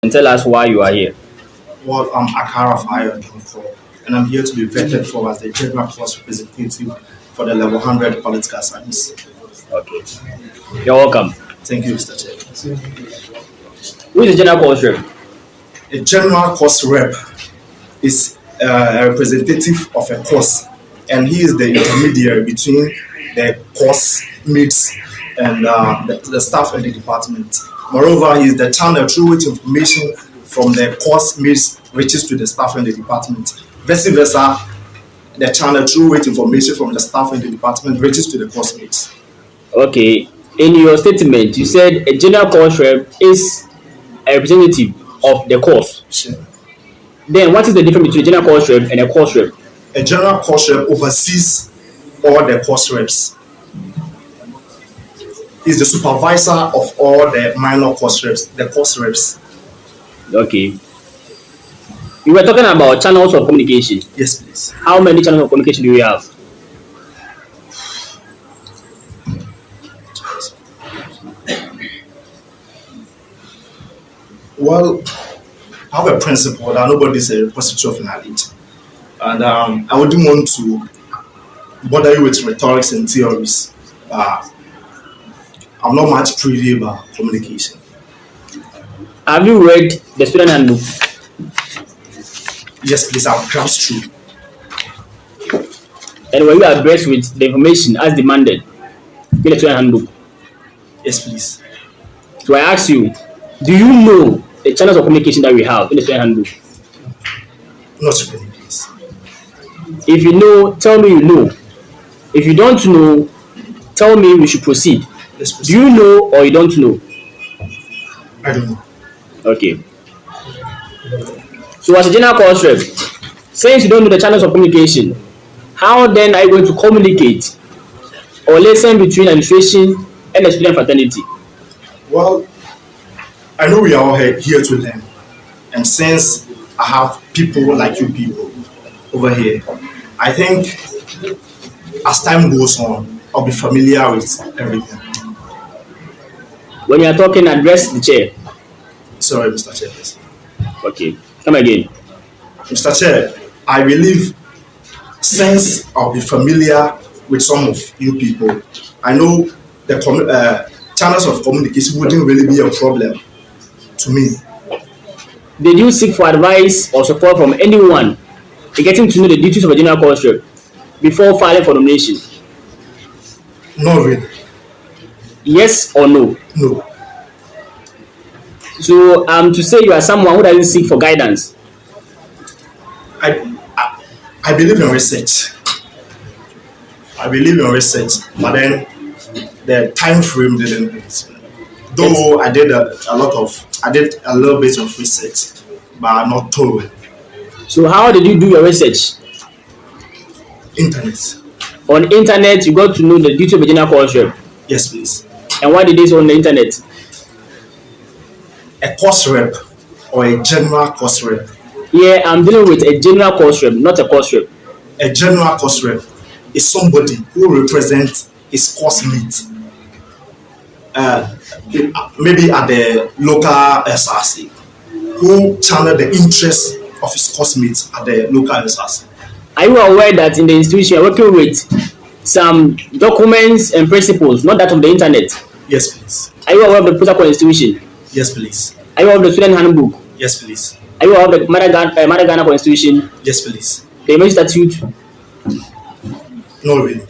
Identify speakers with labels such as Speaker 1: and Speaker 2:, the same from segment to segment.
Speaker 1: And tell us why you are here.
Speaker 2: Well, I'm ACKAH RAPHAEL DONKOR, and I'm here to be vetted for as the general course representative for the level 100 political science.
Speaker 1: Okay. You're welcome.
Speaker 2: Thank you, Mr. Chair.
Speaker 1: Who is the general course rep?
Speaker 2: A general course rep is a representative of a course, and he is the intermediary between the course mates and the staff in the department. Moreover, he is the channel through which information from the course mates reaches to the staff in the department. Vice versa, the channel through which information from the staff in the department reaches to the course mates.
Speaker 1: Okay. In your statement, you said a general course rep is a representative of the course.
Speaker 2: Sure.
Speaker 1: Then what is the difference between a general course rep and a course rep?
Speaker 2: A general course rep oversees all the course reps. He's the supervisor of all the minor course reps, the course reps.
Speaker 1: Okay. You were talking about channels of communication.
Speaker 2: Yes, please.
Speaker 1: How many channels of communication do you have?
Speaker 2: Well, I have a principle that nobody is a repository of knowledge. And I wouldn't want to bother you with rhetorics and theories. I'm not much privy about communication.
Speaker 1: Have you read the student handbook?
Speaker 2: Yes, please, I've glanced through.
Speaker 1: And were you abreast with the information as demanded in the student handbook?
Speaker 2: Yes, please.
Speaker 1: So I ask you, do you know the channels of communication that we have in the student handbook?
Speaker 2: Not really, please.
Speaker 1: If you know, tell me you know. If you don't know, tell me we should proceed.
Speaker 2: Yes, please.
Speaker 1: Do you know or you don't know?
Speaker 2: I don't know.
Speaker 1: Okay. So as a general course rep, since you don't know the channels of communication, how then are you going to communicate or listen between administration and the student fraternity?
Speaker 2: Well, I know we are all here to learn. And since I have people like you people over here, I think as time goes on, I'll be familiar with everything.
Speaker 1: When you are talking, address the chair.
Speaker 2: Sorry, Mr. Chair. Please.
Speaker 1: Okay. Come again.
Speaker 2: Mr. Chair, I believe since I'll be familiar with some of you people, I know the channels of communication wouldn't really be a problem to me.
Speaker 1: Did you seek for advice or support from anyone in getting to know the duties of a general course rep before filing for nomination?
Speaker 2: Not really.
Speaker 1: Yes or no?
Speaker 2: No.
Speaker 1: So to say you are someone who doesn't seek for guidance.
Speaker 2: I believe in research. I believe in research, but then the time frame didn't. Though I did a little bit of research, but not totally.
Speaker 1: So how did you do your research?
Speaker 2: Internet.
Speaker 1: On internet, you got to know the duty of a general course rep.
Speaker 2: Yes, please.
Speaker 1: And why did this on the internet?
Speaker 2: A course rep or a general course rep.
Speaker 1: Yeah, I'm dealing with a general course rep, not a course rep.
Speaker 2: A general course rep is somebody who represents his course mate. Maybe at the local SRC, who channel the interests of his course mates at the local SRC.
Speaker 1: Are you aware that in the institution you're working with some documents and principles, not that of the internet?
Speaker 2: Yes, please.
Speaker 1: Are you aware of the protocol institution?
Speaker 2: Yes, please.
Speaker 1: Are you aware of the student handbook?
Speaker 2: Yes, please.
Speaker 1: Are you aware of the Mother Ghana Constitution?
Speaker 2: Yes, please.
Speaker 1: The Emergency Statute?
Speaker 2: No, really.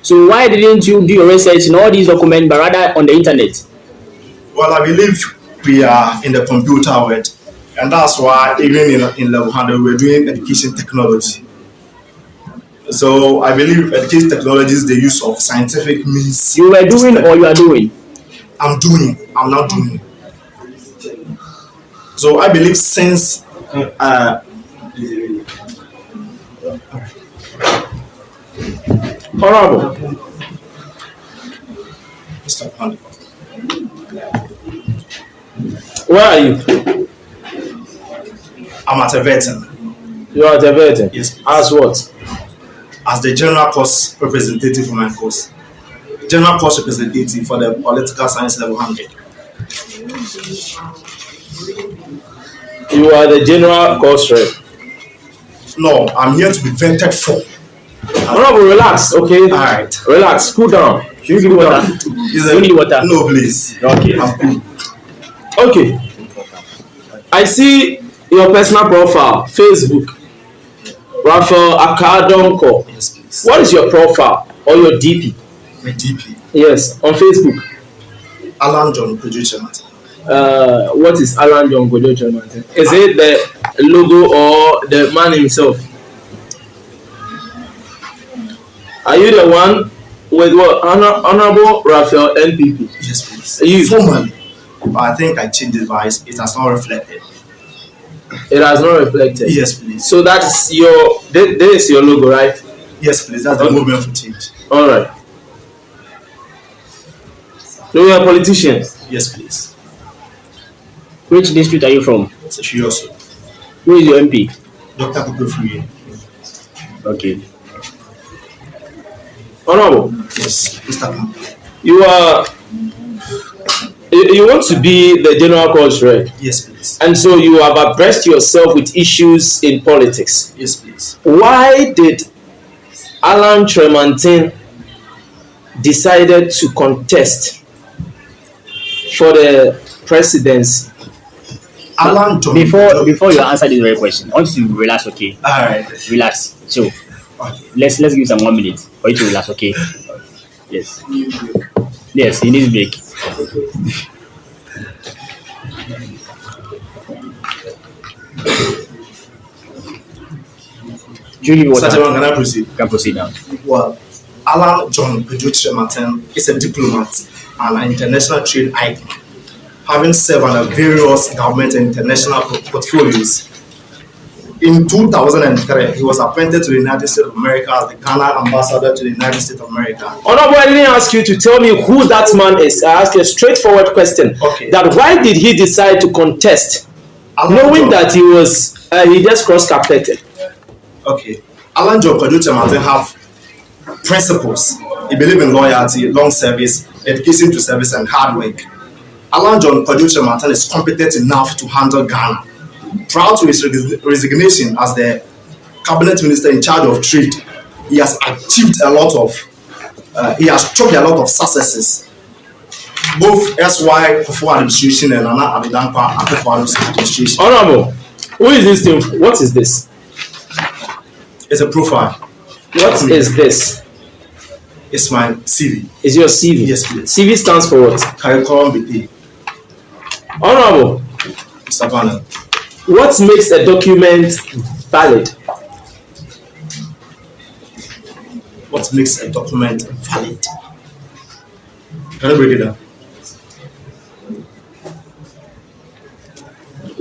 Speaker 1: So why didn't you do your research in all these documents, but rather on the internet?
Speaker 2: Well, I believe we are in the computer world, and that's why even in level 100 we're doing education technology. So I believe education technology is the use of scientific means.
Speaker 1: You were doing or you are doing?
Speaker 2: I'm doing. I'm not doing. So I believe since
Speaker 1: Honorable
Speaker 2: Mr. Panda.
Speaker 1: where are you?
Speaker 2: I'm at a veteran.
Speaker 1: You are at a veteran?
Speaker 2: Yes.
Speaker 1: As what?
Speaker 2: As the general course representative for my course. General course representative for the political science level 100.
Speaker 1: You are the general cause rep.
Speaker 2: No, I'm here to be vetted for.
Speaker 1: Honorable, relax, okay?
Speaker 2: Alright.
Speaker 1: Relax, cool down. Should you give me water?
Speaker 2: You
Speaker 1: need water?
Speaker 2: No, please.
Speaker 1: Okay.
Speaker 2: I'm cool.
Speaker 1: Okay. I see your personal profile, Facebook. RAPHAEL ACKAH DONKOR.
Speaker 2: Yes, please.
Speaker 1: What is your profile or your DP?
Speaker 2: My DP.
Speaker 1: Yes, on Facebook.
Speaker 2: Alan John Producer Matter.
Speaker 1: What is Alan John Producer Matter? Is it the logo or the man himself? Are you the one with what? Honorable RAPHAEL NPP?
Speaker 2: Yes, please.
Speaker 1: You?
Speaker 2: Formally. But I think I changed it, but it has not reflected.
Speaker 1: It has not reflected?
Speaker 2: Yes, please.
Speaker 1: So that's your, this is your logo, right?
Speaker 2: Yes, please. That's the movement for change.
Speaker 1: Alright. So you are a politician?
Speaker 2: Yes, please.
Speaker 1: Which district are you from?
Speaker 2: So she also.
Speaker 1: Who is your MP?
Speaker 2: Dr. Kuku Free.
Speaker 1: Okay. Honorable,
Speaker 2: Yes, Mr. Pam.
Speaker 1: you want to be the general cause rep,
Speaker 2: Yes, please.
Speaker 1: and so you have abreast yourself with issues in politics.
Speaker 2: Yes, please.
Speaker 1: Why did Alan Tremantin decided to contest for the presidency?
Speaker 2: Alan John.
Speaker 3: Before you answer this very question, I want you to relax, okay?
Speaker 2: Alright.
Speaker 3: Relax. So
Speaker 2: Okay.
Speaker 3: let's give you some 1 minute for you to relax, okay? Yes. Yes, you need to break. Julie, what?
Speaker 2: Such a can I proceed?
Speaker 3: You can proceed now.
Speaker 2: Well, Alan John Producer Martin is a diplomat and an international trade icon, having served under various government and international portfolios. In 2003, he was appointed to the United States of America as the Ghana ambassador to the United States of America.
Speaker 1: Honorable, I didn't ask you to tell me who that man is. I asked you a straightforward question.
Speaker 2: Okay.
Speaker 1: That why did he decide to contest, knowing that he was he just cross-carpeted?
Speaker 2: Okay. Alan John Producer Martin have principles. He believes in loyalty, long service, dedication to service, and hard work. Alan John Producer Martin is competent enough to handle Ghana. Prior to his resignation as the cabinet minister in charge of trade, he has achieved a lot of, he has chalked a lot of successes. Both SY Kufuor administration and Nana Abidankwa Akufo-Addo's administration.
Speaker 1: Honorable, who is this thing? What is this?
Speaker 2: It's a profile.
Speaker 1: What is this?
Speaker 2: It's my CV.
Speaker 1: Is your CV?
Speaker 2: Yes, please.
Speaker 1: CV stands for what?
Speaker 2: Curriculum vitae.
Speaker 1: Honorable,
Speaker 2: Mr. Panel.
Speaker 1: what makes a document valid?
Speaker 2: What makes a document valid? Can you break it down?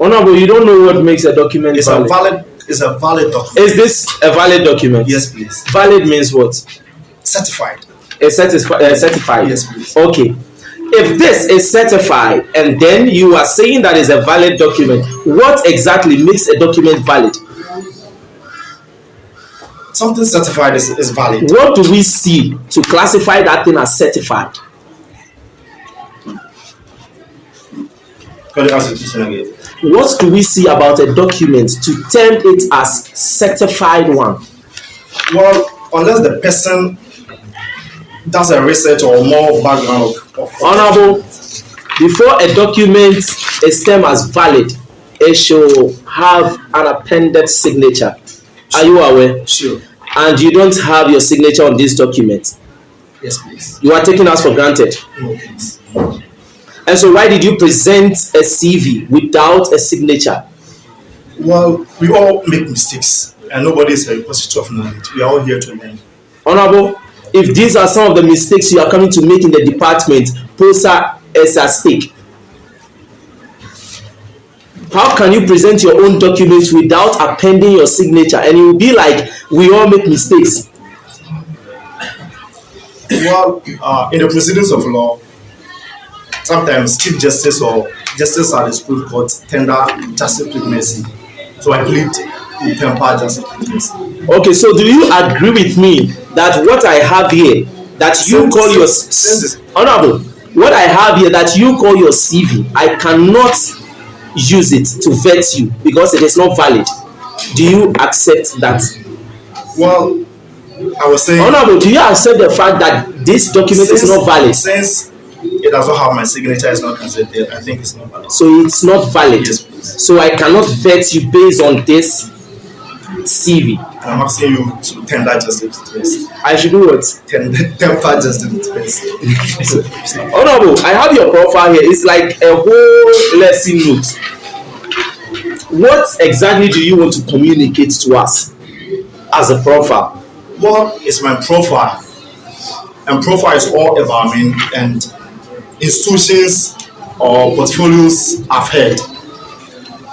Speaker 1: Honorable, you don't know what makes a document valid.
Speaker 2: It's a valid document.
Speaker 1: Is this a valid document?
Speaker 2: Yes, please.
Speaker 1: Valid means what?
Speaker 2: Certified.
Speaker 1: Certified.
Speaker 2: Yes, please.
Speaker 1: Okay. If this is certified and then you are saying that is a valid document, what exactly makes a document valid?
Speaker 2: Something certified is valid.
Speaker 1: What do we see to classify that thing as certified?
Speaker 2: Can you ask the question again?
Speaker 1: What do we see about a document to term it as certified one?
Speaker 2: Well, unless the person does a research or more background of
Speaker 1: Honorable, before a document is termed as valid, it should have an appended signature. Are you aware?
Speaker 2: Sure.
Speaker 1: And you don't have your signature on this document.
Speaker 2: Yes, please.
Speaker 1: You are taking us for granted.
Speaker 2: No, please.
Speaker 1: And so why did you present a CV without a signature?
Speaker 2: Well, we all make mistakes and nobody is a repository of knowledge. We are all here to learn.
Speaker 1: Honorable, if these are some of the mistakes you are coming to make in the department, Possa is at stake. How can you present your own documents without appending your signature? And it will be like we all make mistakes.
Speaker 2: Well, in the proceedings of law, sometimes Chief Justice or Justice at the Supreme Court tender justice clemency. So I plead with temper justice clemency.
Speaker 1: Okay, so do you agree with me that what I have here, that you call your Honorable, what I have here that you call your CV, I cannot use it to vet you because it is not valid. Do you accept that?
Speaker 2: Well, I was saying,
Speaker 1: Honorable, do you accept the fact that this document is not valid?
Speaker 2: Since it does not have my signature, it's not considered, I think it's not valid.
Speaker 1: So it's not valid.
Speaker 2: Yes, please.
Speaker 1: So I cannot vet you based on this CV.
Speaker 2: And I'm asking you to tender justice to us.
Speaker 1: I should do what?
Speaker 2: Temper justice to us.
Speaker 1: Honorable, I have your profile here. It's like a whole lesson note. What exactly do you want to communicate to us as a profile?
Speaker 2: Well, it's my profile. And profile is all environment and institutions or portfolios I've had.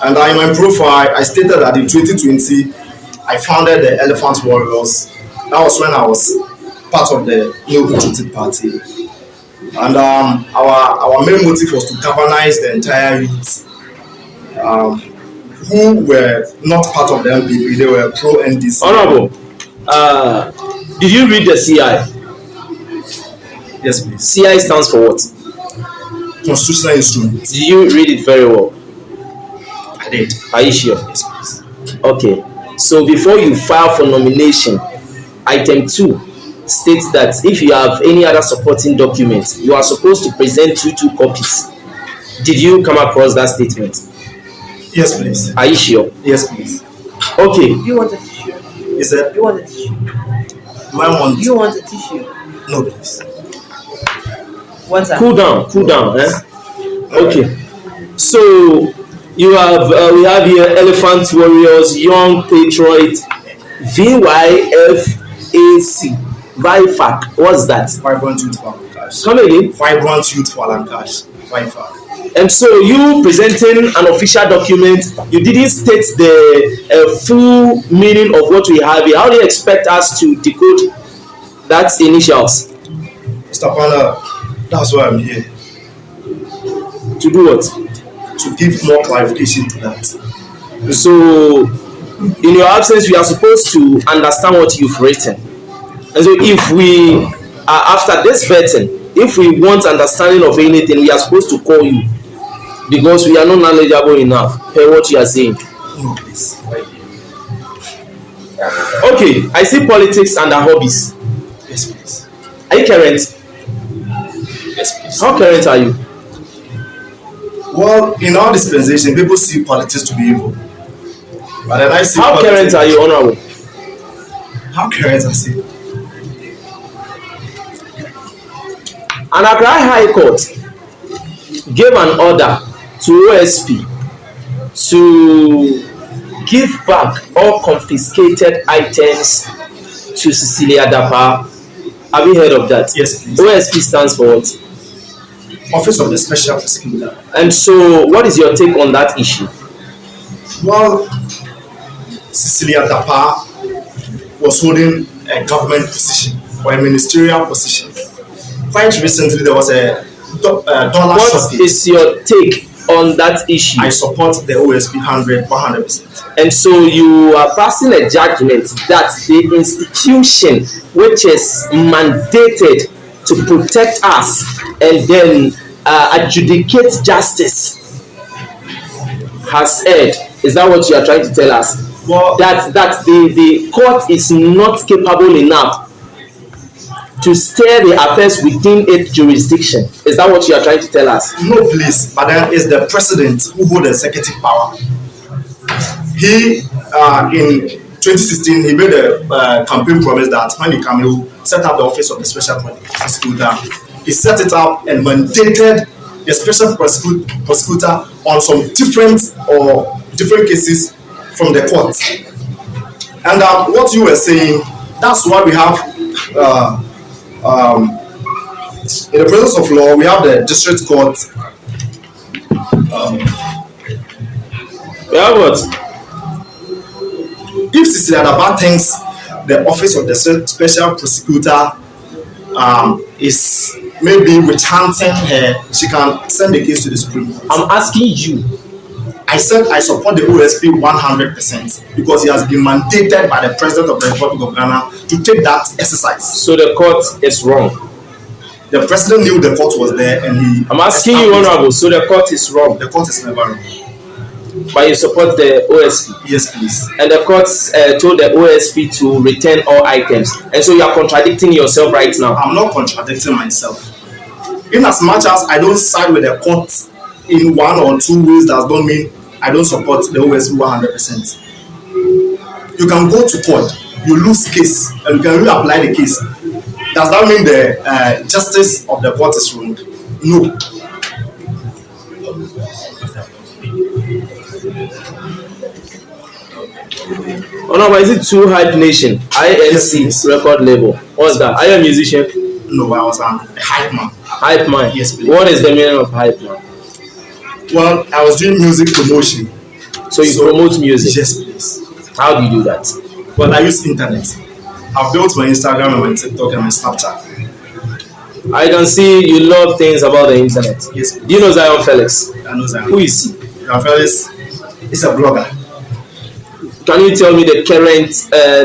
Speaker 2: And in my profile, I stated that in 2020, I founded the Elephant Warriors. That was when I was part of the New Patriotic Party. And our main motive was to galvanize the entire youth who were not part of the MPP. They were pro-NDC.
Speaker 1: Honorable, did you read the CI?
Speaker 2: Yes, please.
Speaker 1: CI stands for what?
Speaker 2: Constitutional instrument.
Speaker 1: Did you read it very well?
Speaker 2: I did.
Speaker 1: Are you sure?
Speaker 2: Yes, please.
Speaker 1: Okay. So before you file for nomination, item 2 states that if you have any other supporting documents, you are supposed to present 2 copies. Did you come across that statement?
Speaker 2: Yes, please.
Speaker 1: Are you sure?
Speaker 2: Yes, please.
Speaker 1: Okay.
Speaker 4: Do you want a tissue?
Speaker 2: Is that?
Speaker 4: Do you want a tissue?
Speaker 2: Do I want?
Speaker 4: Do you want a tissue?
Speaker 2: No, please.
Speaker 4: What's that?
Speaker 1: Cool down. Okay. So you have we have here Elephant Warriors, Young Patriot, VYFAC, VYFAC. What's that?
Speaker 2: Vibrant Youth for Cash.
Speaker 1: Come again.
Speaker 2: Vibrant Youth for Cash. VYFAC.
Speaker 1: And so you presenting an official document, you didn't state the full meaning of what we have here. How do you expect us to decode that initials?
Speaker 2: Mr. Pana, that's why I'm here.
Speaker 1: To do what?
Speaker 2: To give more clarification to that.
Speaker 1: So in your absence, we are supposed to understand what you've written. And so if we are after this vetting, if we want understanding of anything, we are supposed to call you because we are not knowledgeable enough. Hear what you are saying.
Speaker 2: No, please.
Speaker 1: Okay, I see politics under hobbies.
Speaker 2: Yes, please.
Speaker 1: Are you current?
Speaker 2: Yes, please.
Speaker 1: How current are you?
Speaker 2: Well, in our dispensation, people see politics to be evil. But then I see.
Speaker 1: How current are you, Honorable?
Speaker 2: How current I see?
Speaker 1: An ACKAH High Court gave an order to OSP to give back all confiscated items to Cecilia Dapa. Have you heard of that?
Speaker 2: Yes, please.
Speaker 1: OSP stands for what?
Speaker 2: Office of the Special Prosecutor.
Speaker 1: And so, what is your take on that issue?
Speaker 2: Well, Cecilia Dapa was holding a government position or a ministerial position. Quite recently, there was a dollar
Speaker 1: What
Speaker 2: shortage.
Speaker 1: is your take on that issue?
Speaker 2: I support the OSP 100%.
Speaker 1: And so you are passing a judgment that the institution which is mandated to protect us and then adjudicate justice has erred. Is that what you are trying to tell us?
Speaker 2: Well,
Speaker 1: That the court is not capable enough to steer the affairs within its jurisdiction. Is that what you are trying to tell us?
Speaker 2: no, please. But then it's the president who holds the executive power. He, in 2016, he made a campaign promise that when he came, he will set up the office of the special prosecutor. He set it up and mandated the special prosecutor on some different cases from the court. And what you were saying, that's why we have, in the presence of law, we have the district court.
Speaker 1: We have what?
Speaker 2: If Cecilia Dapa thinks the office of the special prosecutor is maybe recanting her, she can send the case to the Supreme Court.
Speaker 1: I'm asking you.
Speaker 2: I said I support the OSP 100% because he has been mandated by the President of the Republic of Ghana to take that exercise.
Speaker 1: So the court is wrong.
Speaker 2: The President knew the court was there and he...
Speaker 1: I'm asking you, Honorable, so the court is wrong.
Speaker 2: The court is never wrong.
Speaker 1: but you support the OSP.
Speaker 2: Yes, please.
Speaker 1: And the courts told the OSP to return all items. And so you are contradicting yourself right now.
Speaker 2: I'm not contradicting myself. In as much as I don't side with the court in one or two ways, does not mean I don't support the OSP 100%. You can go to court, you lose case, and you can reapply the case. Does that mean the justice of the court is wrong? No.
Speaker 1: Oh no, but is it Too Hype Nation? INC
Speaker 2: Yes.
Speaker 1: record label. What's that? Are you a musician?
Speaker 2: No, I was a hype man.
Speaker 1: Hype man.
Speaker 2: Yes, please.
Speaker 1: What is the meaning of hype man?
Speaker 2: Well, I was doing music promotion.
Speaker 1: So you promote music.
Speaker 2: Yes, please.
Speaker 1: How do you do that?
Speaker 2: Well, I use internet. I've built my Instagram and my TikTok and my Snapchat.
Speaker 1: I can see you love things about the internet.
Speaker 2: Yes.
Speaker 1: Do you know Zion Felix?
Speaker 2: I know that.
Speaker 1: Who is he?
Speaker 2: Felix is a blogger.
Speaker 1: Can you tell me the current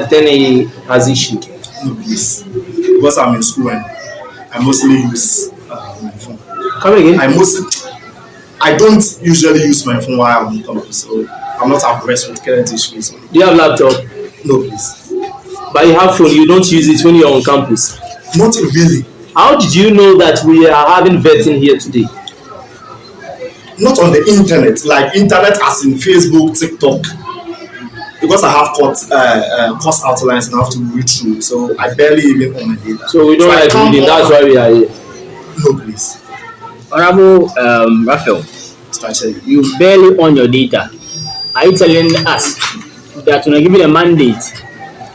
Speaker 1: thing he has issued?
Speaker 2: No, please. Because I'm in school and I mostly use my phone.
Speaker 1: Come again?
Speaker 2: I don't usually use my phone while I'm on campus, so I'm not abreast with current issues.
Speaker 1: Do you have laptop?
Speaker 2: No, please.
Speaker 1: But you have phone, you don't use it when you're on campus.
Speaker 2: Not really.
Speaker 1: How did you know that we are having vetting here today?
Speaker 2: Not on the internet, like internet as in Facebook, TikTok. Because I have course outlines and I have to read through, so I barely even own my data.
Speaker 1: So we don't like reading, that's why we are here.
Speaker 2: No, please.
Speaker 3: Honorable Raphael, you barely own your data. Are you telling us that when I give you a mandate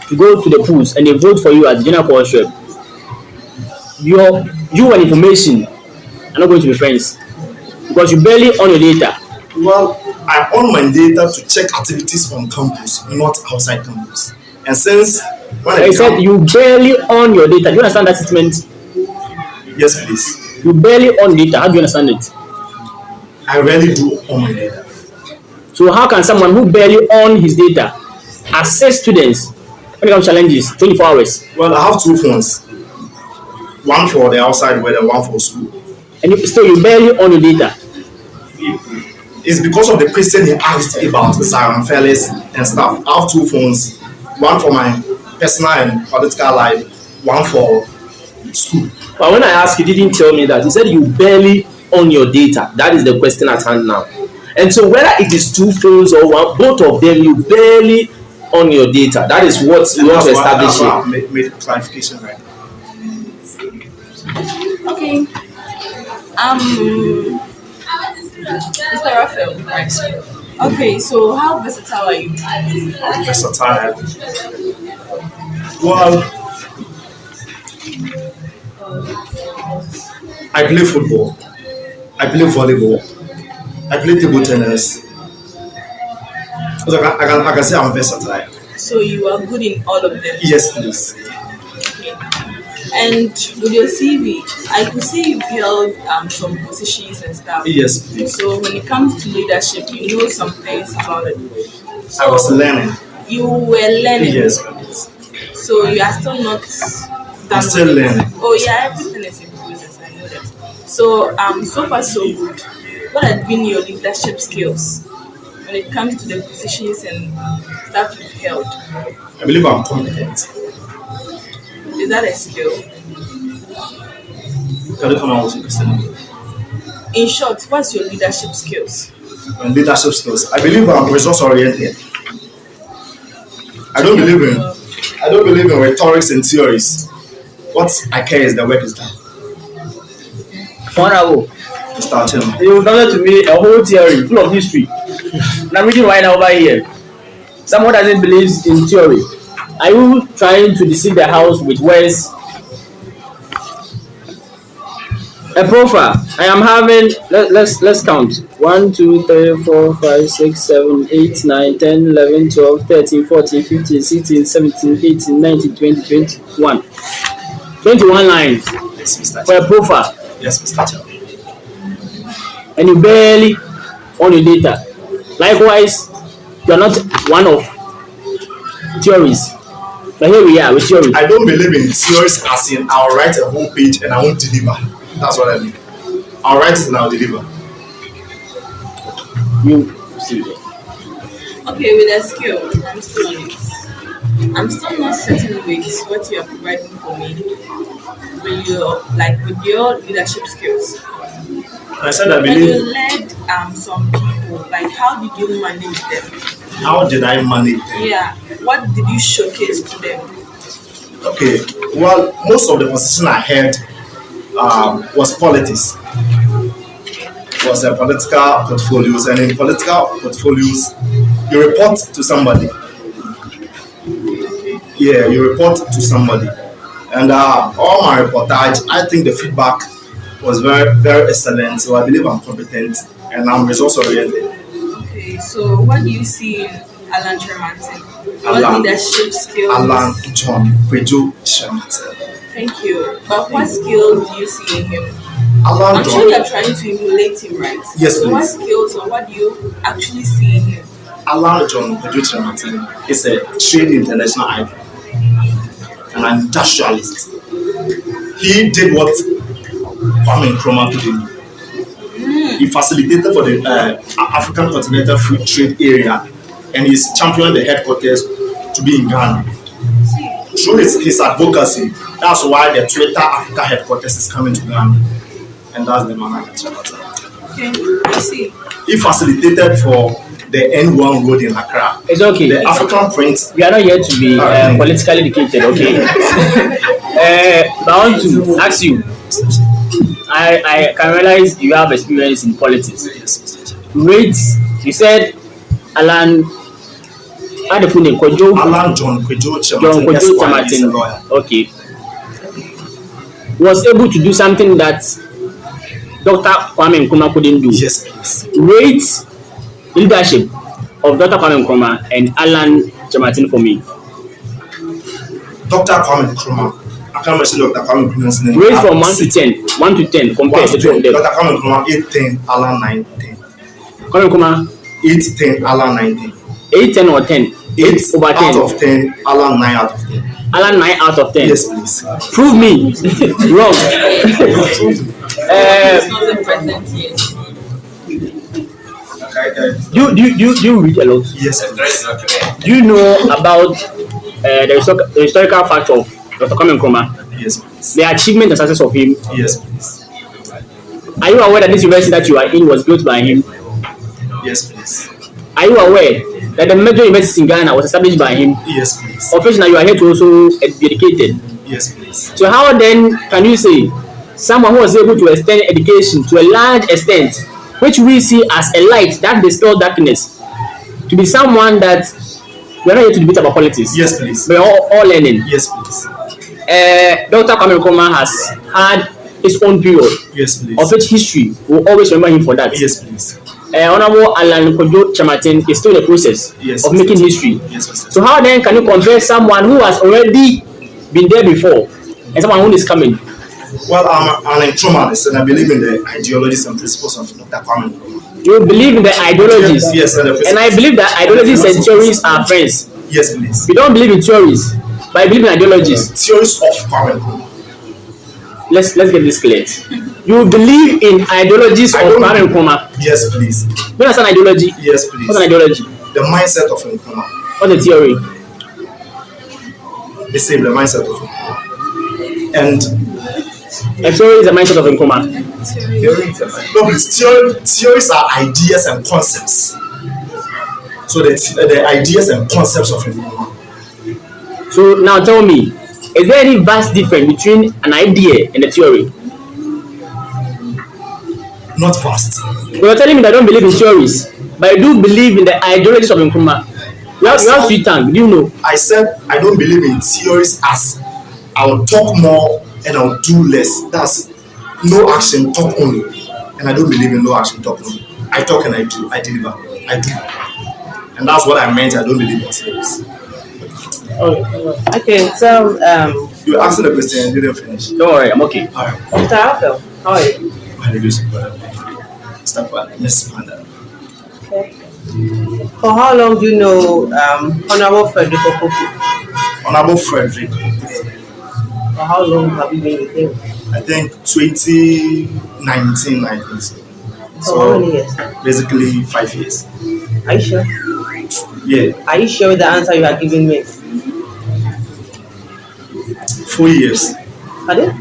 Speaker 3: to go to the polls and they vote for you as the general course rep, you and information are not going to be friends because you barely own your data?
Speaker 2: Well, I own my data to check activities on campus, not outside campus. And since when I
Speaker 3: said you barely own your data, do you understand that statement?
Speaker 2: Yes, please.
Speaker 3: You barely own data. How do you understand it?
Speaker 2: I really do own my data.
Speaker 3: So how can someone who barely own his data assess students when it comes to challenges 24 hours?
Speaker 2: Well, I have two phones. One for the outside world and one for school.
Speaker 3: And you barely own your data.
Speaker 2: It's because of the question he asked about Zion Felix and stuff. I have two phones. One for my personal and political life, one for school.
Speaker 1: But when I asked, you didn't tell me that. You said you barely own your data. That is the question at hand now. And so whether it is two phones or one, both of them, you barely own your data. That is what you want to establish here.
Speaker 2: I've made clarification right now.
Speaker 4: Okay. Mr. Raphael, right? Okay, so how versatile are you?
Speaker 2: Versatile. Well, I play football. I play volleyball. I play table tennis. So I can say I'm versatile.
Speaker 4: So you are good in all of them?
Speaker 2: Yes, please.
Speaker 4: Okay. And with your CV, I could see you've held some positions and stuff.
Speaker 2: Yes, please.
Speaker 4: So when it comes to leadership, you know some things about it. So
Speaker 2: I was learning.
Speaker 4: You were learning?
Speaker 2: Yes, please.
Speaker 4: So you are still not done.
Speaker 2: I'm still learning.
Speaker 4: Oh yeah, everything is in process, I know that. So so far so good. What have been your leadership skills when it comes to the positions and stuff you've held?
Speaker 2: I believe I'm competent.
Speaker 4: Is that a skill?
Speaker 2: Can you come out with your question?
Speaker 4: In short, what's your leadership skills?
Speaker 2: My leadership skills. I believe I'm resource oriented. I don't believe in rhetorics and theories. What I care is the work is done.
Speaker 3: Honorable,
Speaker 2: Start him.
Speaker 3: you presented to me a whole theory full of history. And I'm reading right now over here. Someone doesn't believe in theory. Are you trying to deceive the house with words? A profile. I am having. Let's count. 1, 2, 3, 4, 5, 6, 7, 8, 9, 10, 11, 12, 13, 14, 15, 16, 17, 18, 19, 20, 21. 21 lines
Speaker 2: Yes, Mr.
Speaker 3: for a profile.
Speaker 2: Yes, Mr. Chow.
Speaker 3: And you barely own your data. Likewise, you are not one of theories. But here we are with theory.
Speaker 2: I don't believe in theories as in I'll write a whole page and I won't deliver. That's what I mean. I'll write it and I'll deliver.
Speaker 3: You see.
Speaker 4: Okay, with a skill, I'm still on it. I'm still not certain with what you are providing for me. With your leadership skills.
Speaker 2: I said I
Speaker 4: When
Speaker 2: believe.
Speaker 4: you led some people, like how did you manage them?
Speaker 2: How did I manage them?
Speaker 4: Yeah. What did you showcase to them?
Speaker 2: Okay, well, most of the position I had was politics, was political portfolios, and in political portfolios, you report to somebody. Yeah, you report to somebody, and all my reportage, I think the feedback was very, very excellent. So I believe I'm competent and I'm resource oriented.
Speaker 4: Okay, so what do you see in Alan Tremartin? What
Speaker 2: Alan,
Speaker 4: leadership skills?
Speaker 2: Alan John Kwejo Tremartin.
Speaker 4: Thank you. But what skills do you see in him?
Speaker 2: Alan
Speaker 4: I'm
Speaker 2: John.
Speaker 4: sure you're trying to emulate him, right?
Speaker 2: Yes,
Speaker 4: so what
Speaker 2: please.
Speaker 4: skills or what do you actually see in him?
Speaker 2: Alan John Kwejo Tremartin is a trained international icon, an industrialist. He did what Kwame Nkrumah could do. He facilitated for the African Continental Free Trade Area, and he's championed the headquarters to be in Ghana. Through his advocacy, that's why the Twitter Africa headquarters is coming to Ghana, and that's the man I can.
Speaker 4: Okay, I see.
Speaker 2: He facilitated for the N1 road in Accra.
Speaker 3: It's okay.
Speaker 2: The African print.
Speaker 3: We are not here to be politically educated, okay? But I want to ask you. I can realize you have experience in politics.
Speaker 2: Yes,
Speaker 3: Wait, you said Alan. Add the full name. Kwejo.
Speaker 2: Alan John Kwejo
Speaker 3: John
Speaker 2: Tremartin.
Speaker 3: Kwejo
Speaker 2: Esquire is a
Speaker 3: Tremartin.
Speaker 2: lawyer.
Speaker 3: Okay. Was able to do something that Dr. Kwame Nkrumah couldn't do.
Speaker 2: Yes, please.
Speaker 3: Rate leadership of Dr. Kwame Nkrumah and Alan Tremartin for me.
Speaker 2: Dr. Kwame Nkrumah. I can't mention Dr. Kwame Nkrumah's name.
Speaker 3: Rate from 1 to 10. 1 to 10 compared to the two of them.
Speaker 2: Dr. Kwame Nkrumah 8-10, Alan 9-10.
Speaker 3: Kwame Nkrumah
Speaker 2: 8-10, Alan 9-10.
Speaker 3: 8, 10 or 10?
Speaker 2: 8
Speaker 3: over 10.
Speaker 2: out of 10, Alan 9 out of 10.
Speaker 3: Alan 9 out of 10.
Speaker 2: Yes, please.
Speaker 3: Prove me wrong.
Speaker 4: It's not a president yet.
Speaker 3: Do you read a lot?
Speaker 2: Yes, please.
Speaker 3: Do you know about the historical fact of Dr. Kwame Nkrumah,
Speaker 2: Yes, please.
Speaker 3: the achievement and success of him?
Speaker 2: Yes, please.
Speaker 3: Are you aware that this university that you are in was built by him?
Speaker 2: Yes, please.
Speaker 3: Are you aware that the major university in Ghana was established by him?
Speaker 2: Yes, please.
Speaker 3: Officially, you are here to also be educated.
Speaker 2: Yes, please.
Speaker 3: So how then can you say someone who was able to extend education to a large extent, which we see as a light that dispels darkness, to be someone that we are not here to debate about politics?
Speaker 2: Yes, please.
Speaker 3: We are all learning.
Speaker 2: Yes, please.
Speaker 3: Dr. Kwame Nkrumah has had his own period,
Speaker 2: Yes, please.
Speaker 3: of which history will always remember him for that.
Speaker 2: Yes, please.
Speaker 3: Honorable Alan Kwejo Tremartin is still in the process
Speaker 2: Yes,
Speaker 3: of making history.
Speaker 2: Yes, please.
Speaker 3: So how then can you compare someone who has already been there before and someone who is coming?
Speaker 2: Well, I'm an Nkrumahist, and I believe in the ideologies and principles of Dr. Kwame Nkrumah.
Speaker 3: You believe in the ideologies.
Speaker 2: Yes,
Speaker 3: And I believe that ideologies and theories are friends.
Speaker 2: Yes, please.
Speaker 3: We don't believe in theories, but I believe in ideologies.
Speaker 2: Theories of Kwame Nkrumah.
Speaker 3: Let's get this clear. You believe in ideologies of Kwame Nkrumah.
Speaker 2: Yes, please.
Speaker 3: You understand ideology?
Speaker 2: Yes, please.
Speaker 3: What's an ideology?
Speaker 2: The mindset of Nkrumah.
Speaker 3: What's a theory?
Speaker 2: The same, the mindset of Nkrumah. And
Speaker 3: A theory is the mindset of Nkrumah.
Speaker 2: no, please, theories are ideas and concepts. So the ideas and concepts of Nkrumah.
Speaker 3: So now tell me, is there any vast difference between an idea and a theory?
Speaker 2: Not fast.
Speaker 3: You're telling me that I don't believe in theories, but I do believe in the ideologies of Nkrumah. You have sweet tongue, do you know?
Speaker 2: I said I don't believe in theories as I will talk more and I will do less. That's no action, talk only. And I don't believe in no action, talk only. I talk and I do. I deliver. I do. And that's what I meant. I don't believe in theories.
Speaker 5: Okay, so
Speaker 2: You were asking the question and you didn't finish.
Speaker 3: Don't worry, I'm okay.
Speaker 2: All right.
Speaker 5: Mr. Raphael, how are you?
Speaker 2: My name is Stop by Miss Panda.
Speaker 5: Okay. For how long do you know Honorable Frederick Opoku?
Speaker 2: Honorable Frederick.
Speaker 5: For how long have you been with him?
Speaker 2: I think 2019, I think so.
Speaker 5: For how many years?
Speaker 2: Basically 5 years.
Speaker 5: Are you sure?
Speaker 2: Yeah,
Speaker 5: Are you sure with the answer you are giving me?
Speaker 2: 4 years.
Speaker 5: Pardon?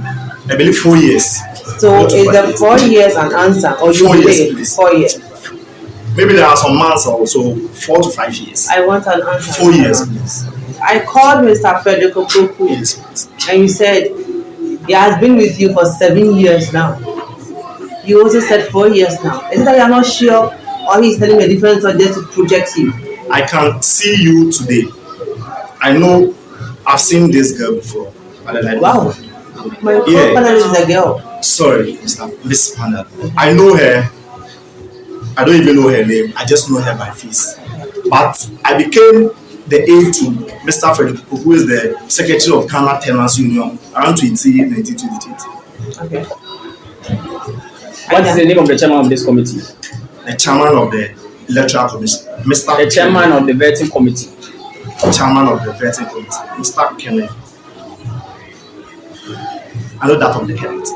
Speaker 2: I believe 4 years.
Speaker 5: So
Speaker 2: 4 to
Speaker 5: is
Speaker 2: 5
Speaker 5: the
Speaker 2: years.
Speaker 5: 4 years an answer or you
Speaker 2: 4 years,
Speaker 5: believe
Speaker 2: please.
Speaker 5: 4 years?
Speaker 2: Maybe there are some months also 4 to 5 years.
Speaker 5: I want an answer.
Speaker 2: 4 years, please.
Speaker 5: I called Mr. Frederick Opoku
Speaker 2: Yes, please.
Speaker 5: and you said he has been with you for 7 years now. You also said 4 years now. Is it that you are not sure or he's telling me a different subject to project you?
Speaker 2: I can see you today. I know I've seen this girl before. But then I don't
Speaker 5: Wow.
Speaker 2: know.
Speaker 5: My
Speaker 2: Yeah.
Speaker 5: co-panel is a girl.
Speaker 2: Sorry, Miss Panel. I know her. I don't even know her name. I just know her by face. But I became the aide to Mr. Frederick, who is the Secretary of Ghana Tenants Union around 2020.
Speaker 5: Okay.
Speaker 3: What is the name of the chairman of this committee?
Speaker 2: The chairman of the Electoral Commission, Mr.
Speaker 3: The chairman of the vetting committee.
Speaker 2: Chairman of the Vetting Committee, Mr. Kenneth. I know that of the Kenneth.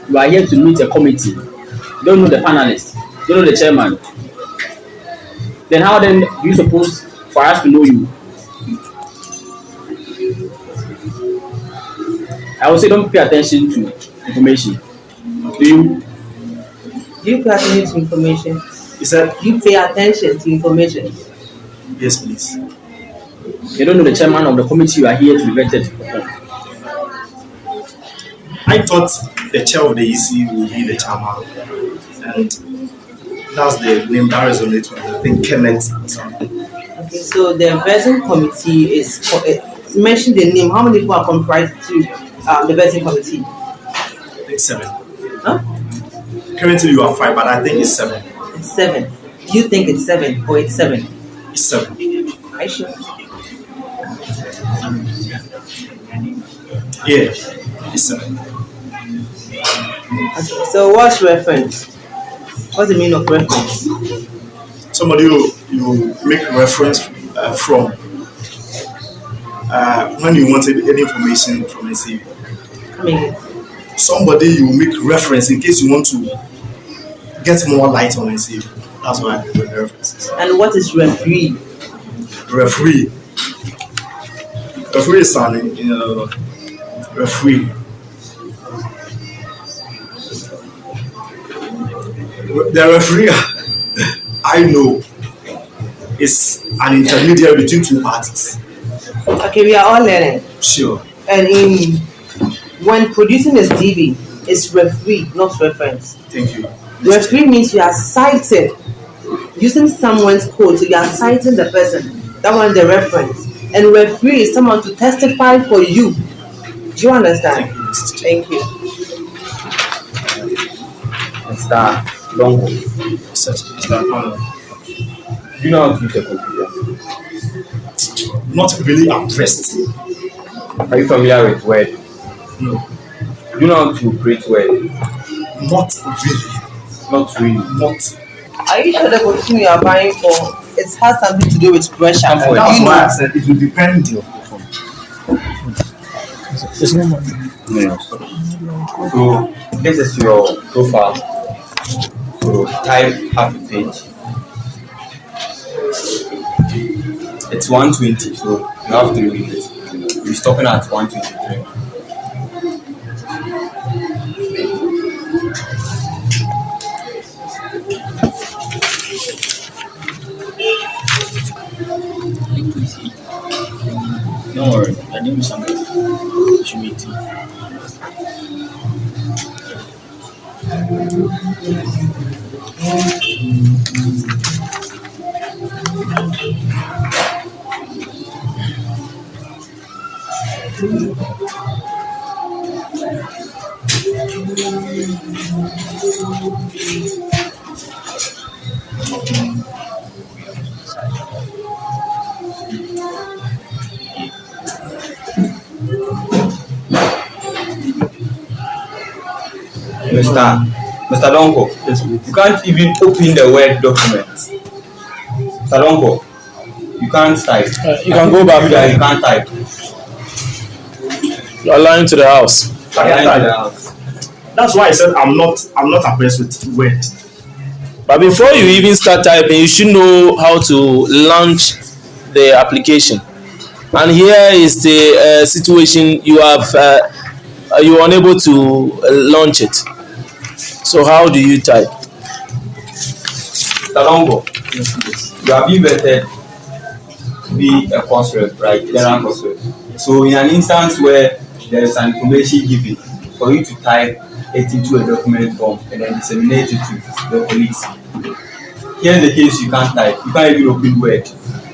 Speaker 3: You are here to meet a committee. You don't know the panelists. You don't know the chairman. Then how then do you suppose for us to know you? I would say don't pay attention to information. Do you?
Speaker 5: Do you pay attention to information?
Speaker 2: He said,
Speaker 5: Do you pay attention to information?
Speaker 2: yes, please.
Speaker 3: You don't know the chairman of the committee you are here to be vetted upon.
Speaker 2: I thought the chair of the EC would be the chairman. And that's the name that resonates with me. I think Kenneth.
Speaker 5: Okay, so the vetting committee is mention the name. How many people are comprised to the vetting committee?
Speaker 2: I think 7.
Speaker 5: Huh?
Speaker 2: Currently you are 5, but I think it's 7.
Speaker 5: It's 7. You think it's 7 or it's 7?
Speaker 2: It's 7.
Speaker 5: Are you sure?
Speaker 2: Yeah, it's 7.
Speaker 5: Okay, so what's reference? What's the meaning of reference?
Speaker 2: Somebody you make reference from when you wanted any information from a CV.
Speaker 5: I mean,
Speaker 2: Somebody you make reference in case you want to get more light on a CV. That's why I make the references.
Speaker 5: and what is referee?
Speaker 2: Referee. Referee is an referee. The referee I know is an intermediary between two parties.
Speaker 5: Okay, we are all learning.
Speaker 2: Sure.
Speaker 5: And when producing a CV, it's referee, not reference.
Speaker 2: Thank you.
Speaker 5: Referee means you are citing, using someone's code, so you are citing the person. That one is the reference. And referee is someone to testify for you. Do you understand?
Speaker 2: Thank you, Mrs. Ch.
Speaker 5: Thank you.
Speaker 1: Mr. Donkor,
Speaker 2: Mr. Panel.
Speaker 1: do you know how to use a computer?
Speaker 2: Not really impressed.
Speaker 1: Are you familiar with Word?
Speaker 2: No,
Speaker 1: Do you know how to create Word?
Speaker 2: not really.
Speaker 1: Not really.
Speaker 2: Not.
Speaker 5: Are you sure the position you are buying for it has something to do with pressure?
Speaker 1: Comfort.
Speaker 5: Do
Speaker 2: That's
Speaker 5: you
Speaker 2: why I
Speaker 5: know?
Speaker 2: said it will depend on the phone.
Speaker 1: Yes. So this is your profile. So type half a page. It's 120, so you have to read it. You're stopping at 123.
Speaker 3: Don't worry, I didn't something. Social media.
Speaker 1: Mr. Donkor, you can't even open the Word document. Mr. Donkor, you can't type.
Speaker 6: You can go back
Speaker 1: You
Speaker 6: there.
Speaker 1: can't type.
Speaker 6: You are lying to the house.
Speaker 2: That's why I said I'm not impressed with Word.
Speaker 1: But before you even start typing, you should know how to launch the application. And here is the situation you have you are unable to launch it. So how do you type?
Speaker 7: Talongo, you have been vetted to be a course rep, right? General course rep. So in an instance where there is an information given for you to type it into a document form and then disseminate it to your colleagues. Here in the case you can't type, you can't even open Word.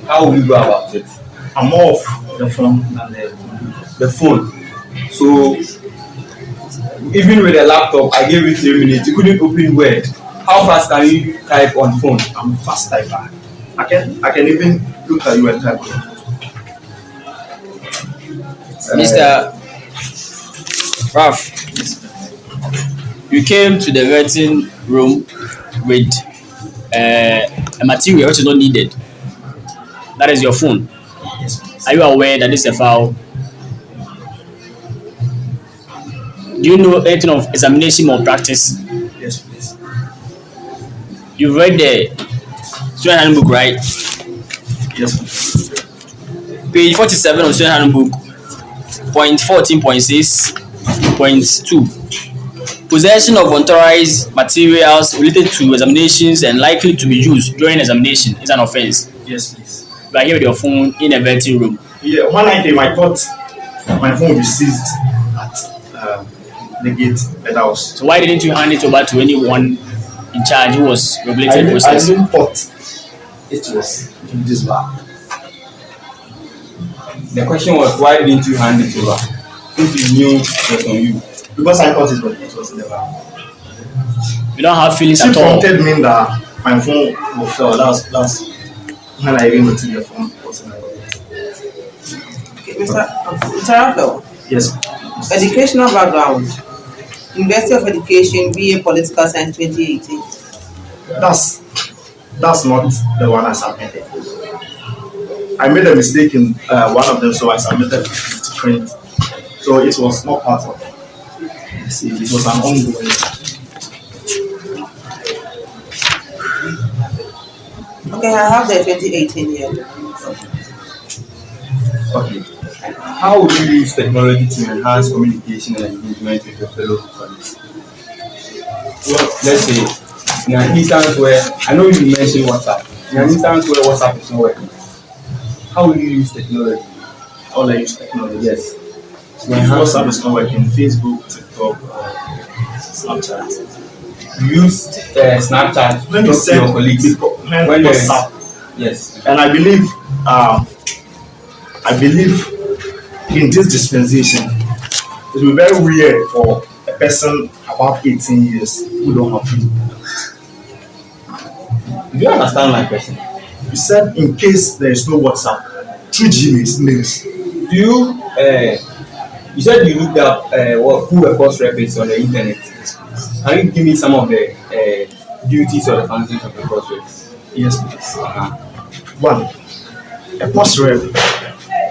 Speaker 7: How will you go about it?
Speaker 2: I'm off the phone and
Speaker 7: The phone. So even with a laptop, I gave you 3 minutes. You couldn't open Word. How fast can you type on phone?
Speaker 2: I'm a fast typer. I can even look at you and type.
Speaker 3: Mr. Ralph, you came to the vetting room with a material which is not needed. That is your phone.
Speaker 2: Yes, please.
Speaker 3: Are you aware that this is a foul? Do you know anything of examination malpractice?
Speaker 2: Yes, please.
Speaker 3: You read the student handbook, right?
Speaker 2: Yes, please.
Speaker 3: Page 47 of student handbook, point 14.6.2. Possession of unauthorized materials related to examinations and likely to be used during examination is an offense.
Speaker 2: Yes, please.
Speaker 3: You are here with your phone in a vetting room.
Speaker 2: Yeah, when I came, I thought my phone would be seized at the gate that I was.
Speaker 3: So why didn't you hand it over to anyone in charge who was
Speaker 2: I
Speaker 3: regulating the process?
Speaker 2: didn't thought it was in this bag.
Speaker 7: The question was, why didn't you hand it over? If you knew it was on you.
Speaker 2: Because I thought it was in the bag.
Speaker 3: You don't have feelings
Speaker 2: She
Speaker 3: at all.
Speaker 2: prompted me that my phone will fail. That's when I even noticed the phone was in my bag.
Speaker 5: Okay, Mr. Raphael,
Speaker 2: Yes.
Speaker 5: educational background. University of Education, BA Political Science 2018.
Speaker 2: That's not the one I submitted. I made a mistake in one of them, so I submitted different. So it was not part of. See, it was an ongoing.
Speaker 5: Okay, I have the 2018 here.
Speaker 7: Okay. How would you use technology to enhance communication and engagement with your fellow colleagues? Well, let's say in an instance where I know you mentioned WhatsApp. In an instance where WhatsApp is not working, how will you use technology?
Speaker 2: How will I use technology?
Speaker 7: Yes.
Speaker 2: So when WhatsApp is not working, Facebook, TikTok, Snapchat.
Speaker 7: You use Snapchat to
Speaker 2: When you
Speaker 7: talk to your
Speaker 2: send
Speaker 7: colleagues.
Speaker 2: when
Speaker 7: there is-
Speaker 2: WhatsApp,
Speaker 7: Yes.
Speaker 2: and I believe in this dispensation, it will be very weird for a person above 18 years who don't have Facebook.
Speaker 7: Do you understand my question?
Speaker 2: You said in case there is no WhatsApp, through Gmails, mails.
Speaker 7: Do you you said you looked up who a course rep is on the internet. Can you give me some of the duties or the functions of the course rep?
Speaker 2: Yes, please. One, a course rep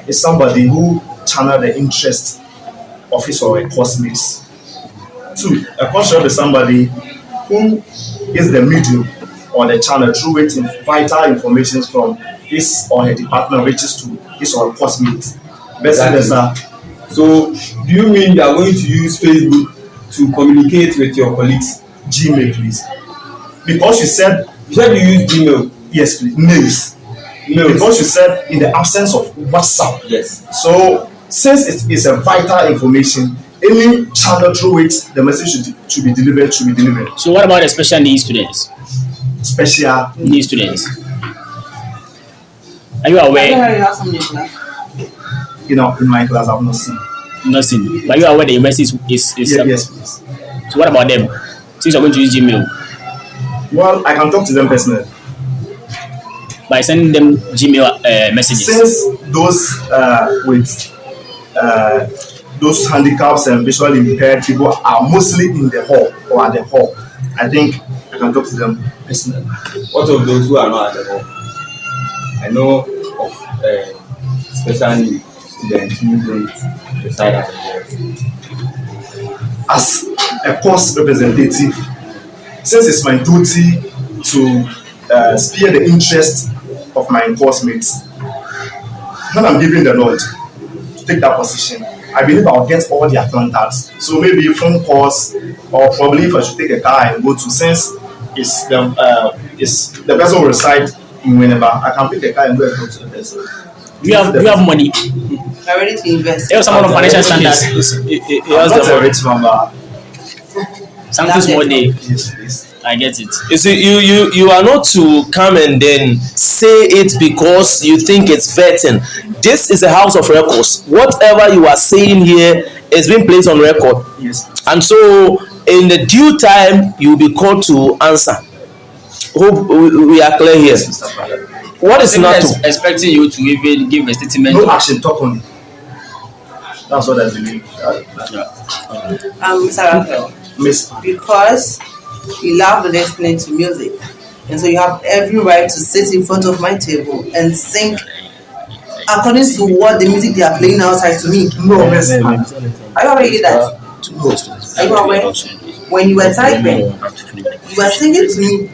Speaker 2: is somebody who channel the interest of his or her course mates. Two, a course rep is somebody who is the medium or the channel through which vital information from his or her department reaches to his or her course mates.
Speaker 7: So, do you mean you are going to use Facebook to communicate with your colleagues?
Speaker 2: Gmail, please. Because you said
Speaker 7: you use Gmail.
Speaker 2: Yes, please. Mails. Because you said in the absence of WhatsApp.
Speaker 7: Yes.
Speaker 2: So since it is a vital information, any channel through which the message should be delivered should be delivered.
Speaker 3: So what about the special needs students?
Speaker 2: Special
Speaker 3: needs students. Are you aware?
Speaker 5: You have something in class.
Speaker 2: In my class, I've not seen.
Speaker 3: Nothing. But you are aware the university is
Speaker 2: Yes, please.
Speaker 3: So what about them? Since you're going to use Gmail,
Speaker 2: Well, I can talk to them personally.
Speaker 3: by sending them Gmail messages.
Speaker 2: Since those with those handicaps and visually impaired people are mostly in the hall or at the hall, I think I can talk to them personally.
Speaker 7: What of those who are not at the hall? I know of special needs students who don't reside at the hall.
Speaker 2: As a course representative, since it's my duty to steer the interest of my course mates. When I'm giving the nod to take that position, I believe I'll get all their contacts. So maybe phone calls, or probably if I should take a car and go to, since it's the person will reside in whenever, I can pick a car and go and talk to the person.
Speaker 3: You have money.
Speaker 5: I'm ready to invest.
Speaker 3: You have some of financial standards.
Speaker 2: I'm not a rich man, but
Speaker 3: Something small day.
Speaker 2: yes, please.
Speaker 3: I get it.
Speaker 1: You see, you are not to come and then say it because you think it's vetting. This is a house of records. Whatever you are saying here is being placed on record.
Speaker 2: Yes.
Speaker 1: And so, in the due time, you will be called to answer. Hope we are clear here.
Speaker 2: Yes, Mr. Father.
Speaker 1: What is
Speaker 3: not
Speaker 1: NATO?
Speaker 3: expecting you to even give a statement.
Speaker 2: No action, talk on it. That's what I believe.
Speaker 5: Mr. Raphael,
Speaker 2: Miss,
Speaker 5: because you love listening to music, and so you have every right to sit in front of my table and sing according to what the music they are playing outside to me.
Speaker 2: no, Miss.
Speaker 5: Are you aware of that? Are you aware? When you were typing, you were singing to me.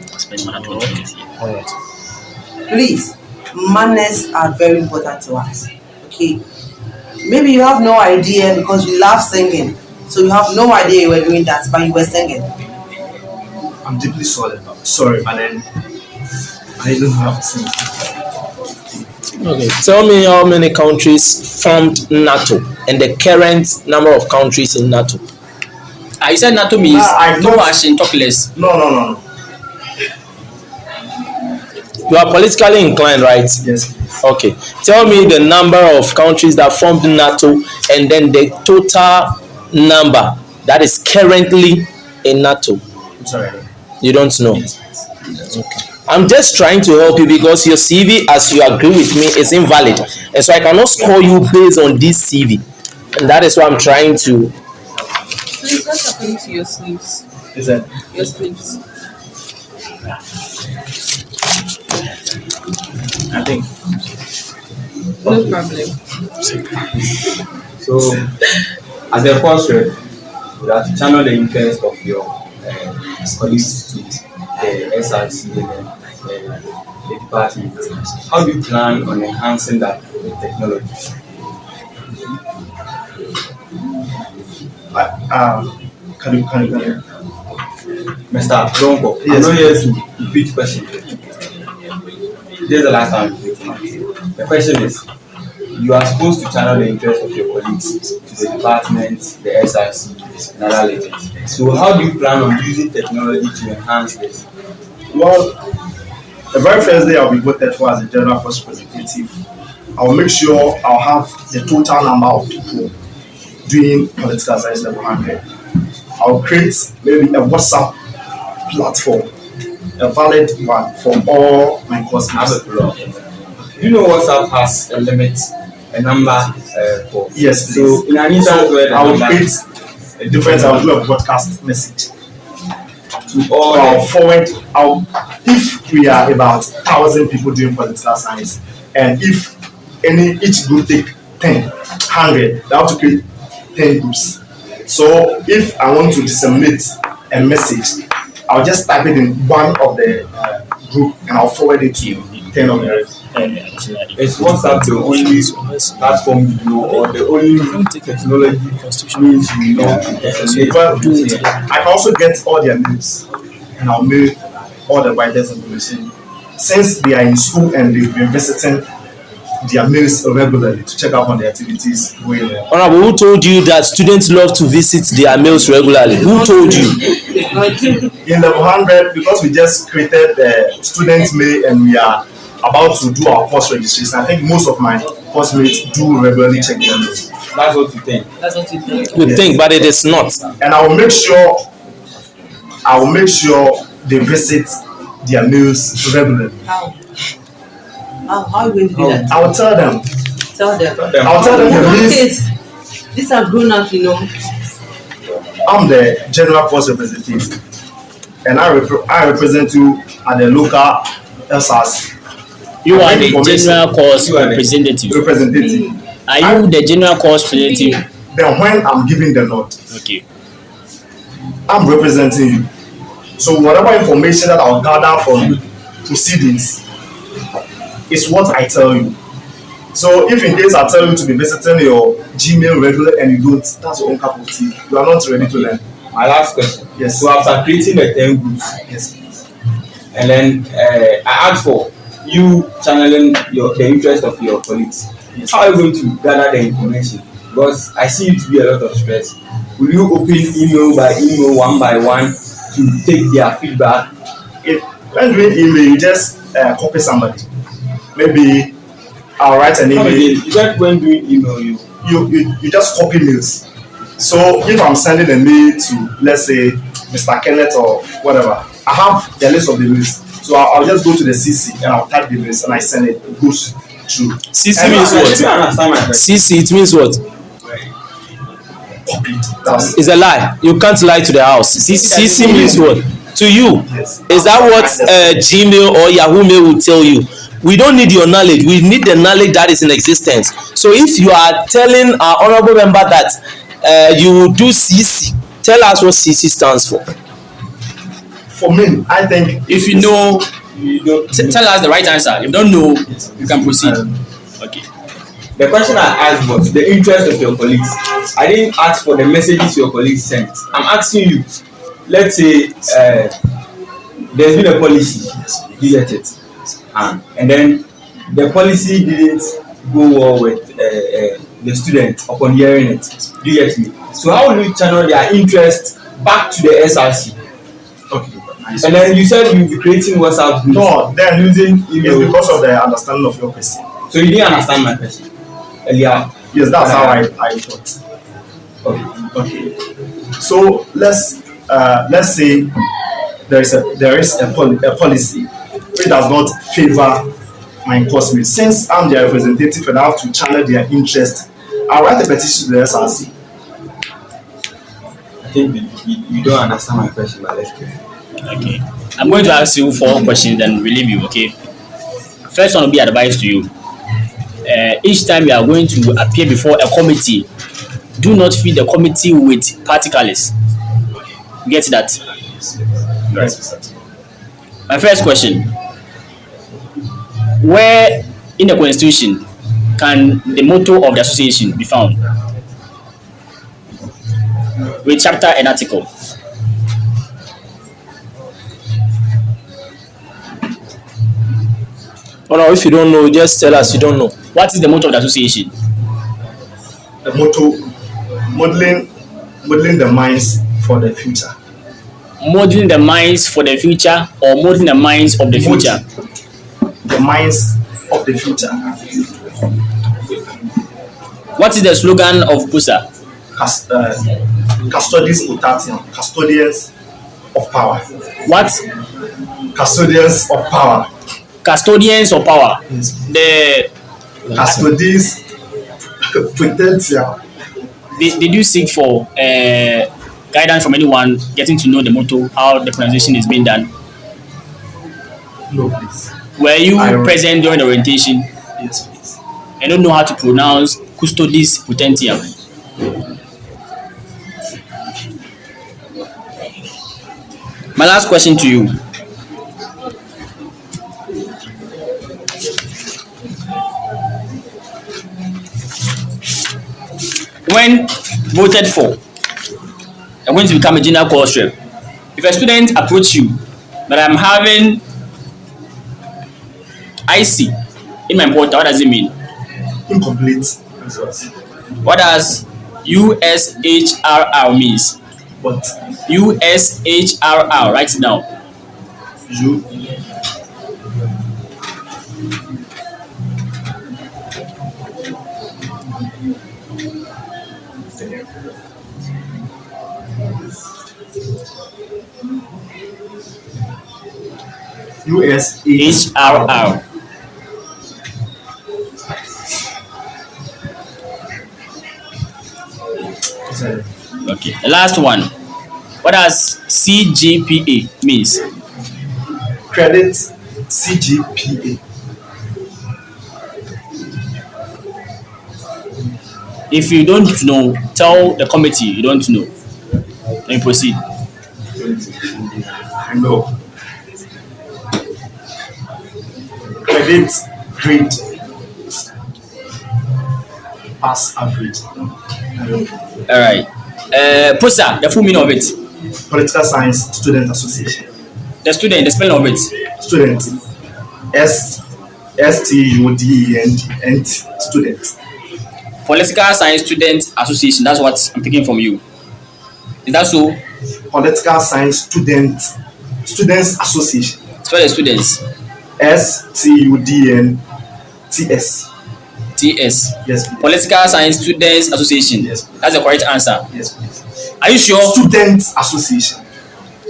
Speaker 5: Please, manners are very important to us. Okay. Maybe you have no idea because you love singing, so you have no idea you were doing that, but you were singing.
Speaker 2: I'm deeply sorry, but then I don't have to sing.
Speaker 1: Okay. Tell me how many countries formed NATO and the current number of countries in NATO.
Speaker 3: You said NATO means
Speaker 2: I
Speaker 3: no
Speaker 2: thought-
Speaker 3: action, talk less.
Speaker 2: No.
Speaker 1: You are politically inclined, right?
Speaker 2: Yes.
Speaker 1: Okay. Tell me the number of countries that formed NATO and then the total number that is currently in NATO.
Speaker 2: I'm sorry.
Speaker 1: You don't know.
Speaker 2: Yes.
Speaker 1: Okay. I'm just trying to help you because your CV, as you agree with me, is invalid. And so I cannot score you based on this CV. And that is why I'm trying to.
Speaker 4: Please, what's happening to your sleeves?
Speaker 2: Is that?
Speaker 4: Your sleeves.
Speaker 2: I think.
Speaker 4: No problem.
Speaker 7: So, as a course rep, you have to channel the interest of your colleagues to the SRC and the department. How do you plan on enhancing that with technology?
Speaker 2: Can you?
Speaker 7: Mr. Donkor,
Speaker 2: Yes.
Speaker 7: I'm not here to repeat question. This is the last time. The question is, you are supposed to channel the interest of your colleagues to the department, the SRC, and other legends. So how do you plan on using technology to enhance this?
Speaker 2: Well, the very first day I'll be voted for as a general force representative, I'll make sure I'll have the total number of people doing political science level 100. I'll create maybe a WhatsApp platform, a valid one for all my course
Speaker 7: I have a
Speaker 2: mates.
Speaker 7: follow-up. You know WhatsApp has a limit, a number for.
Speaker 2: Yes,
Speaker 7: So
Speaker 2: please.
Speaker 7: in an instance where the
Speaker 2: I will
Speaker 7: number
Speaker 2: create a difference. I'll do a broadcast message.
Speaker 7: to all
Speaker 2: I'll
Speaker 7: the
Speaker 2: forward. If we are about 1,000 people doing political science, and if each group take 10, 100, they have to create 10 groups. So if I want to disseminate a message, I'll just type it in one of the group and I'll forward it to 10 of the rest.
Speaker 7: is WhatsApp the only platform you know or the only technology means you know to disseminate
Speaker 2: Well,
Speaker 7: information?
Speaker 2: I can also get all their names and I'll mail all the writers information. Since they are in school and they've been visiting their mails regularly to check up on the activities going on.
Speaker 1: Honorable, who told you that students love to visit their meals regularly? Who told you?
Speaker 2: In level 100, because we just created the student mail and we are about to do our course registration, I think most of my course mates do regularly check their mails.
Speaker 7: That's what you think.
Speaker 4: That's what you think.
Speaker 1: You think, but it is not.
Speaker 2: And I will make sure they visit their meals regularly.
Speaker 5: How are you going to do that?
Speaker 2: I will tell them.
Speaker 5: Tell them.
Speaker 2: I'll tell them the list.
Speaker 5: Kids, these are grown up, you know.
Speaker 2: I'm the general force representative, and I represent you at the local SRC.
Speaker 3: You are the general course
Speaker 7: You are the-
Speaker 3: representative.
Speaker 2: representative.
Speaker 3: Are you the general course representative?
Speaker 2: Then when I'm giving the nod,
Speaker 3: Okay.
Speaker 2: I'm representing you. So whatever information that I'll gather from proceedings is what I tell you. So if in case I tell you to be visiting your Gmail regularly and you don't, that's your own cup of tea. You are not ready to learn.
Speaker 7: My last question.
Speaker 2: Yes.
Speaker 7: So after creating the 10 groups,
Speaker 2: Yes, please.
Speaker 7: and then I asked for you channeling the interest of your colleagues.
Speaker 2: Yes.
Speaker 7: How are you going to gather the information? Because I see it to be a lot of stress. Will you open email by email, one by one, to take their feedback?
Speaker 2: If when doing email, you just copy somebody. Maybe I'll write an
Speaker 7: Come
Speaker 2: email.
Speaker 7: again, you said when doing email,
Speaker 2: You just copy mails. So if I'm sending a mail to, let's say, Mr. Kenneth or whatever, I have the list of the mails. So I'll just go to the CC and I'll type the mails and I send it. It goes through.
Speaker 1: CC
Speaker 2: And
Speaker 1: means
Speaker 7: I
Speaker 1: what?
Speaker 7: don't understand my question.
Speaker 1: CC, it means what?
Speaker 2: Copy. That's
Speaker 1: It's a lie. You can't lie to the house. CC means what? To you.
Speaker 2: yes.
Speaker 1: Is that what Gmail or Yahoo Mail will tell you? We don't need your knowledge. We need the knowledge that is in existence. So if you are telling our honorable member that you do CC, tell us what CC stands for.
Speaker 2: For me, I think
Speaker 3: If you know,
Speaker 7: You don't.
Speaker 3: tell us the right answer. If you don't know, you can proceed. Okay.
Speaker 7: The question I asked was the interest of your colleagues. I didn't ask for the messages your colleagues sent. I'm asking you, let's say there's been a policy, you get it, and then the policy didn't go well with the student upon hearing it. Do you get me? So how will you channel their interest back to the SRC?
Speaker 2: okay.
Speaker 7: And then you said you'll be creating WhatsApp groups.
Speaker 2: No, then
Speaker 7: using
Speaker 2: it's
Speaker 7: email.
Speaker 2: because of the understanding of your question.
Speaker 7: So you didn't understand my question earlier.
Speaker 2: Yes, that's how I thought.
Speaker 7: Okay.
Speaker 2: Okay. So let's say there is a policy which does not favor my course mate. Since I'm their representative and I have to channel their interest, I'll write a petition to the SRC.
Speaker 7: I think you don't understand my question, but let's go.
Speaker 3: Okay. I'm going to ask you 4 questions, then relieve you. Okay. First one will be advice to you. Each time you are going to appear before a committee, do not feed the committee with party colours. Get that?
Speaker 2: Yes.
Speaker 3: My first question: where in the constitution can the motto of the association be found? With chapter and article.
Speaker 1: Oh no, if you don't know, just tell us you don't know.
Speaker 3: What is the motto of the association?
Speaker 2: The motto: modeling the minds for the future.
Speaker 3: Modeling the minds for the future, or modeling the minds of the future?
Speaker 2: The minds of the future.
Speaker 3: What is the slogan of Possa?
Speaker 2: Custodians Utatian, custodians of power.
Speaker 3: What?
Speaker 2: Custodians of power.
Speaker 3: Custodians of power. The
Speaker 2: Custodians potential.
Speaker 3: did you seek for guidance from anyone getting to know the motto, how the pronunciation is being done?
Speaker 2: No, please.
Speaker 3: Were you
Speaker 2: I-
Speaker 3: present during the orientation?
Speaker 2: Yes, please.
Speaker 3: I don't know how to pronounce Custodis Potentiam. My last question to you. When voted for, I'm going to become a general course rep. If a student approach you that I'm having IC in my portal, what does it mean?
Speaker 2: Incomplete results.
Speaker 3: What does USHRR means?
Speaker 2: But
Speaker 3: USHRR, write it down.
Speaker 2: you
Speaker 3: HRR. Okay. The last one. What does CGPA means?
Speaker 2: credit CGPA.
Speaker 3: If you don't know, tell the committee you don't know. Then proceed.
Speaker 2: No. Credit grade pass average.
Speaker 3: All right. Possa, the full meaning of it.
Speaker 2: Political Science Student Association.
Speaker 3: The student, the spelling of it.
Speaker 2: Student. STUDENT. Student.
Speaker 3: Political Science Student Association. That's what I'm taking from you. Is that so?
Speaker 2: Political Science Students Association.
Speaker 3: Spell the students.
Speaker 2: STUDNTS.
Speaker 3: TS.
Speaker 2: Yes, please.
Speaker 3: Political Science Students Association.
Speaker 2: Yes.
Speaker 3: That's the correct answer.
Speaker 2: Yes, please.
Speaker 3: Are you sure?
Speaker 2: Students Association.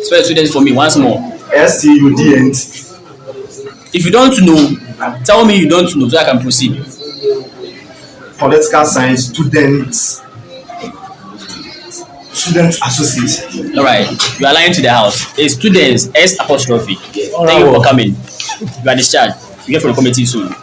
Speaker 3: Spell the students for me once more.
Speaker 2: STUDNT.
Speaker 3: If you don't know, tell me you don't know so I can proceed.
Speaker 2: Political Science Students Association.
Speaker 3: All right. You are lying to the house. It's students S apostrophe. Thank you for coming. You are discharged. You get from the committee soon.